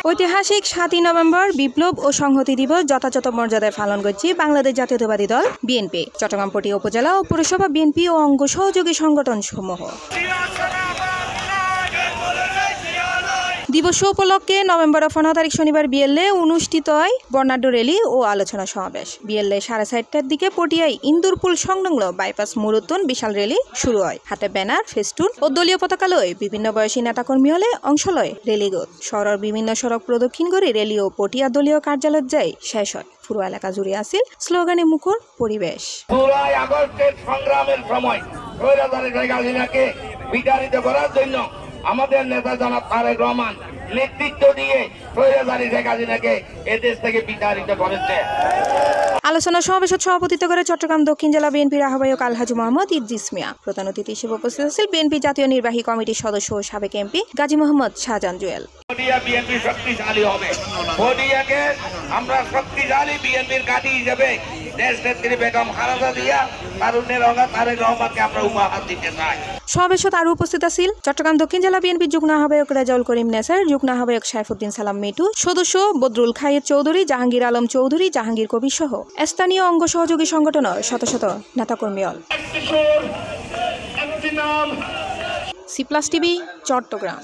ঐতিহাসিক ৭ই নভেম্বর বিপ্লব ও সংহতি দিবস যথাযথ মর্যাদায় পালন করছে বাংলাদেশ জাতীয়তাবাদী দল বিএনপি, চট্টগ্রাম পটিয়া উপজেলা ও পৌরসভা বিএনপি ও অঙ্গ সহযোগী সংগঠন সমূহ। দিবস উপলক্ষে নভেম্বর 15 তারিখ শনিবার বিএলএ অনুষ্ঠিত হয় বর্ণাঢ্য র্যালি ও আলোচনা সমাবেশ। বিএলএ 4:30টার দিকে পটিয়ায় ইন্দুরপুল সংলগ্ন বাইপাস মোড়তন বিশাল র্যালি শুরু হয়। হাতে ব্যানার, ফেস্টুন ও দলীয় পতাকা লয়ে বিভিন্ন বয়সী নেতাকর্মী হলে অংশ লয় র্যালিগত। শহরের বিভিন্ন সড়ক প্রদক্ষিণ করে র্যালি ও পটিয়া দলীয় কার্যালয় যায় শেষ হয়। পুরো এলাকা জুড়ে আসিল স্লোগানে মুখর পরিবেশ। 16 আগস্টের সংগ্রামের সময় স্বৈরাচারী শেখ হাসিনাকে বিতাড়িত করার জন্য আমাদের নেতা জনাব তারেক রহমান নেতৃত্ব দিয়ে স্বৈরাচারী শেখ হাসিনাকে এদেশ থেকে বিতাড়িত করেছে। আলোচনা সমাবেশে সভাপতিত্ব করে চট্টগ্রাম দক্ষিণ জেলা বিএনপির আহ্বায়ক আলহাজি মোহাম্মদ ইদ্রিস মিয়া। প্রধান অতিথি হিসেবে উপস্থিত ছিলেন বিএনপি জাতীয় নির্বাহী কমিটির সদস্য ও সাবেক এমপি গাজী মোহাম্মদ শাহজাহান জুয়েল। বিএনপি শক্তিশালী হবে, পটিয়াকে আমরা শক্তিশালী বিএনপির ঘাঁটি হিসেবে দেশ নেত্রী বেগম খালেদা জিয়া তারুণ্যের রঙা তারেক রহমানকে আমরা উপহার দিতে চাই। সমাবেশত আরও উপস্থিত আছেন চট্টগ্রাম দক্ষিণ জেলা বিএনপির যুগ্ম আহ্বায়ক রেজাউল করিম নেসার, যুগ্ম আহ্বায়ক সাইফুদ্দিন সালাম মিটু, সদস্য বদরুল খায়ের চৌধুরী, জাহাঙ্গীর আলম চৌধুরী, জাহাঙ্গীর কবির সহ স্থানীয় অঙ্গ সহযোগী সংগঠনের শত শত নেতাকর্মী। C plus TV, Chittagong.